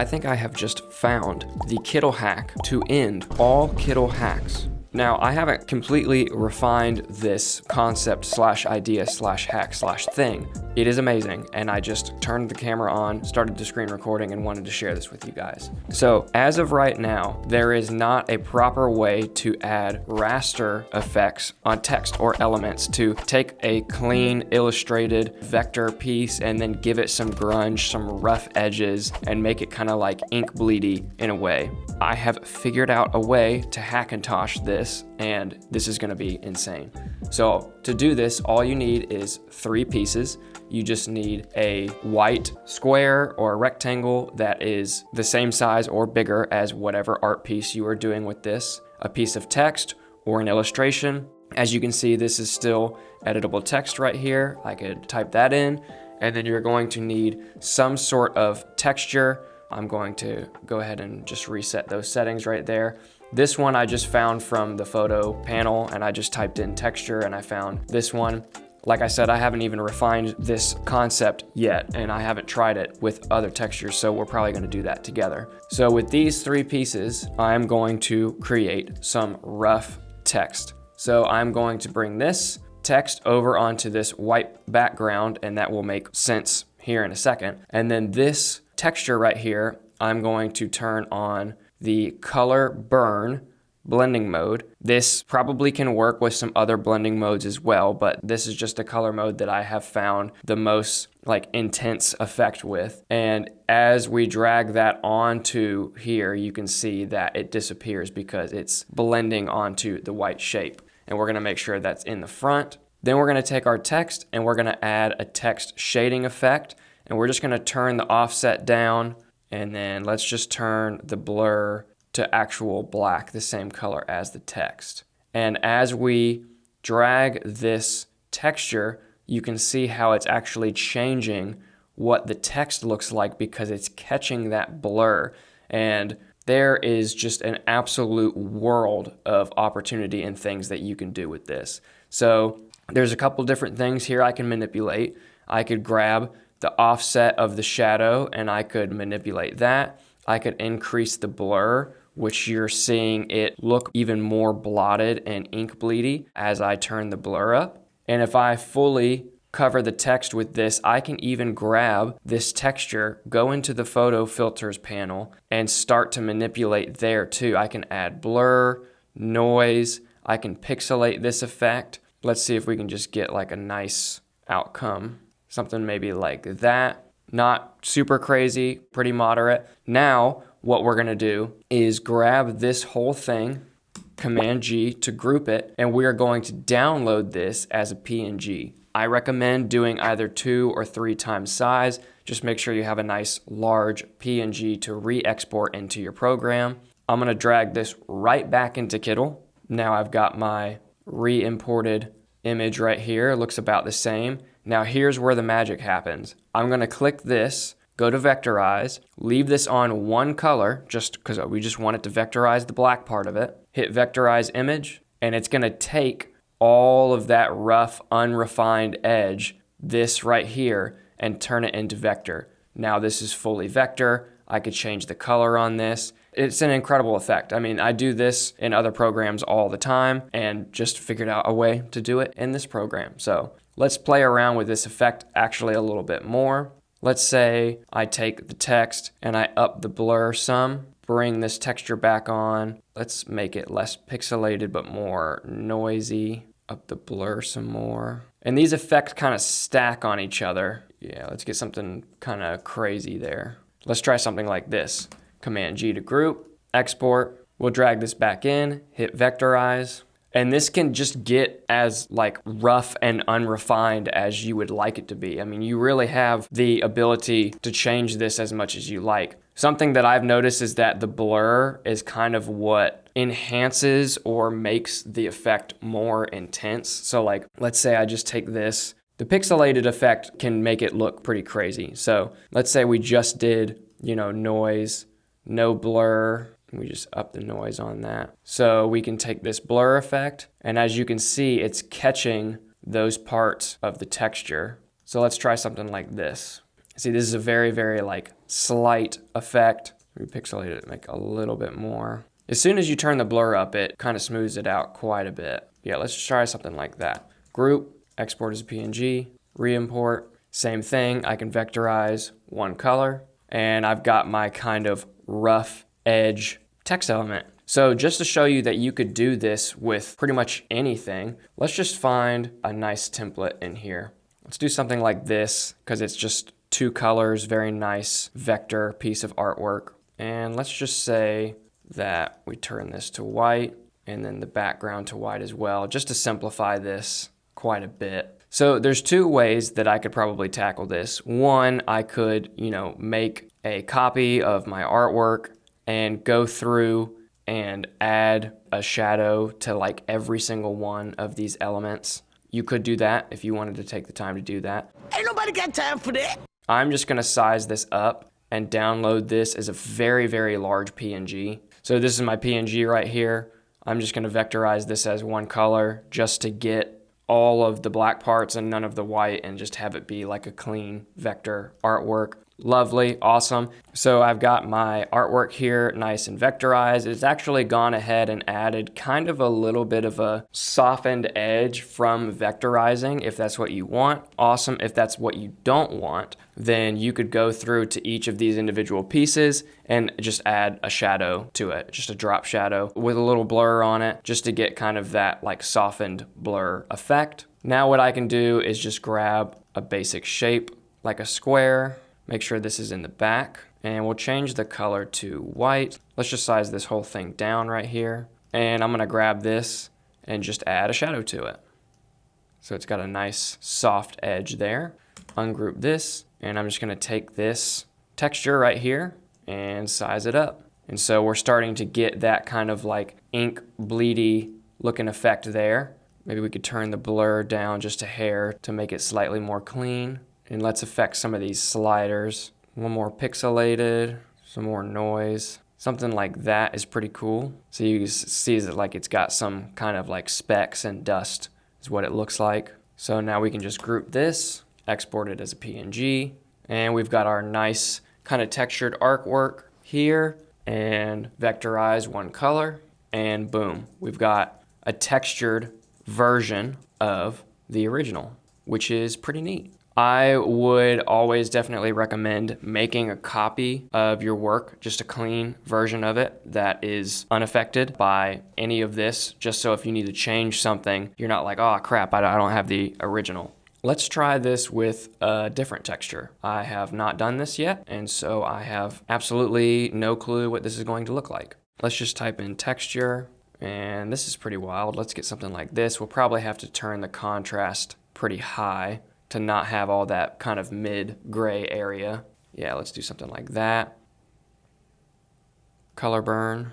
I think I have just found the Kittl hack to end all Kittl hacks. Now, I haven't completely refined this concept slash idea slash hack slash thing. It is amazing, and I just turned the camera on, started the screen recording, and wanted to share this with you guys. So, as of right now, there is not a proper way to add raster effects on text or elements to take a clean, illustrated vector piece and then give it some grunge, some rough edges, and make it kind of like ink bleedy in a way. I have figured out a way to Hackintosh this, and this is gonna be insane. So to do this, all you need is 3 pieces. You just need a white square or a rectangle that is the same size or bigger as whatever art piece you are doing with this, a piece of text or an illustration. As you can see, this is still editable text right here. I could type that in, and then you're going to need some sort of texture. I'm going to go ahead and just reset those settings right there. This one I just found from the photo panel, and I just typed in texture and I found this one. Like I said, I haven't even refined this concept yet, and I haven't tried it with other textures, so we're probably gonna do that together. So with these 3 pieces, I'm going to create some rough text. So I'm going to bring this text over onto this white background, and that will make sense here in a second. And then this texture right here, I'm going to turn on the color burn blending mode. This probably can work with some other blending modes as well, but this is just a color mode that I have found the most like intense effect with. And as we drag that onto here, you can see that it disappears because it's blending onto the white shape. And we're gonna make sure that's in the front. Then we're gonna take our text and we're gonna add a text shading effect. And we're just gonna turn the offset down, and then let's just turn the blur to actual black, the same color as the text. And as we drag this texture, you can see how it's actually changing what the text looks like because it's catching that blur. And there is just an absolute world of opportunity and things that you can do with this. So there's a couple different things here I can manipulate. I could grab the offset of the shadow and I could manipulate that. I could increase the blur, which you're seeing it look even more blotted and ink bleedy as I turn the blur up. And if I fully cover the text with this, I can even grab this texture, go into the photo filters panel, and start to manipulate there too. I can add blur, noise, I can pixelate this effect. Let's see if we can just get like a nice outcome. Something maybe like that. Not super crazy, pretty moderate. Now, what we're gonna do is grab this whole thing, Command G to group it, and we are going to download this as a PNG. I recommend doing either 2 or 3 times size. Just make sure you have a nice large PNG to re-export into your program. I'm gonna drag this right back into Kittl. Now I've got my re-imported image right here. It looks about the same. Now here's where the magic happens. I'm gonna click this, go to Vectorize, leave this on one color, just because we just want it to vectorize the black part of it. Hit Vectorize Image, and it's gonna take all of that rough, unrefined edge, this right here, and turn it into vector. Now this is fully vector. I could change the color on this. It's an incredible effect. I mean, I do this in other programs all the time and just figured out a way to do it in this program. So let's play around with this effect actually a little bit more. Let's say I take the text and I up the blur some, bring this texture back on. Let's make it less pixelated but more noisy. Up the blur some more. And these effects kind of stack on each other. Yeah, let's get something kind of crazy there. Let's try something like this. Command G to group, export. We'll drag this back in, hit Vectorize. And this can just get as like rough and unrefined as you would like it to be. I mean, you really have the ability to change this as much as you like. Something that I've noticed is that the blur is kind of what enhances or makes the effect more intense. So like, let's say I just take this. The pixelated effect can make it look pretty crazy. So let's say we just did, noise, no blur. We just up the noise on that. So we can take this blur effect, and as you can see, it's catching those parts of the texture. So let's try something like this. See, this is a very, very like slight effect. Repixelate it, make a little bit more. As soon as you turn the blur up, it kind of smooths it out quite a bit. Yeah, let's try something like that. Group, export as a PNG, re-import, same thing. I can vectorize one color, and I've got my kind of rough edge text element. So just to show you that you could do this with pretty much anything, let's just find a nice template in here. Let's do something like this, because it's just 2 colors, very nice vector piece of artwork. And let's just say that we turn this to white and then the background to white as well, just to simplify this quite a bit. So there's 2 ways that I could probably tackle this. One, I could, make a copy of my artwork and go through and add a shadow to like every single one of these elements. You could do that if you wanted to take the time to do that. Ain't nobody got time for that. I'm just gonna size this up and download this as a very, very large PNG. So this is my PNG right here. I'm just gonna vectorize this as one color just to get all of the black parts and none of the white, and just have it be like a clean vector artwork. Lovely, awesome. So I've got my artwork here nice and vectorized. It's actually gone ahead and added kind of a little bit of a softened edge from vectorizing if that's what you want. Awesome. If that's what you don't want, then you could go through to each of these individual pieces and just add a shadow to it, just a drop shadow with a little blur on it, just to get kind of that like softened blur effect. Now what I can do is just grab a basic shape like a square. Make sure this is in the back, and we'll change the color to white. Let's just size this whole thing down right here. And I'm gonna grab this and just add a shadow to it. So it's got a nice soft edge there. Ungroup this, and I'm just gonna take this texture right here and size it up. And so we're starting to get that kind of like ink bleedy looking effect there. Maybe we could turn the blur down just a hair to make it slightly more clean. And let's affect some of these sliders. One more pixelated, some more noise. Something like that is pretty cool. So you see that like it's got some kind of like specks and dust is what it looks like. So now we can just group this, export it as a PNG, and we've got our nice kind of textured artwork here, and vectorize one color, and boom, we've got a textured version of the original, which is pretty neat. I would always definitely recommend making a copy of your work, just a clean version of it that is unaffected by any of this, just so if you need to change something, you're not like, oh crap, I don't have the original. Let's try this with a different texture. I have not done this yet, and so I have absolutely no clue what this is going to look like. Let's just type in texture, and this is pretty wild. Let's get something like this. We'll probably have to turn the contrast pretty high to not have all that kind of mid-gray area. Yeah, let's do something like that. Color burn.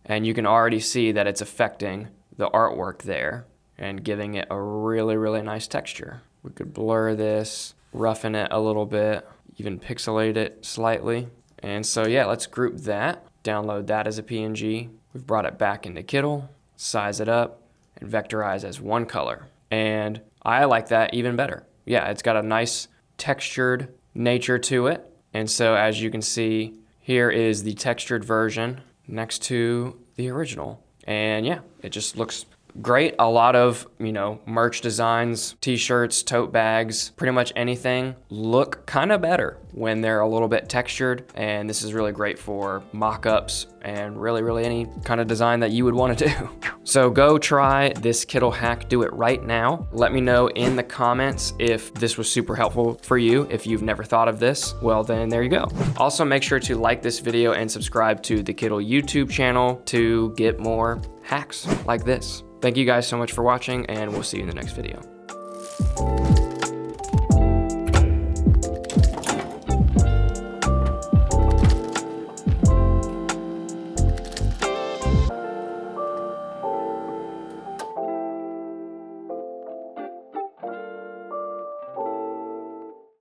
And you can already see that it's affecting the artwork there and giving it a really, really nice texture. We could blur this, roughen it a little bit, even pixelate it slightly. And so yeah, let's group that, download that as a PNG. We've brought it back into Kittl, size it up, and vectorize as one color. And I like that even better. Yeah, it's got a nice textured nature to it. And so as you can see, here is the textured version next to the original. And yeah, it just looks great. A lot of, merch designs, t-shirts, tote bags, pretty much anything look kind of better when they're a little bit textured. And this is really great for mock-ups and really any kind of design that you would want to do. So go try this Kittl hack, do it right now. Let me know in the comments if this was super helpful for you. If you've never thought of this, well then there you go. Also make sure to like this video and subscribe to the Kittl YouTube channel to get more hacks like this. Thank you guys so much for watching, and we'll see you in the next video.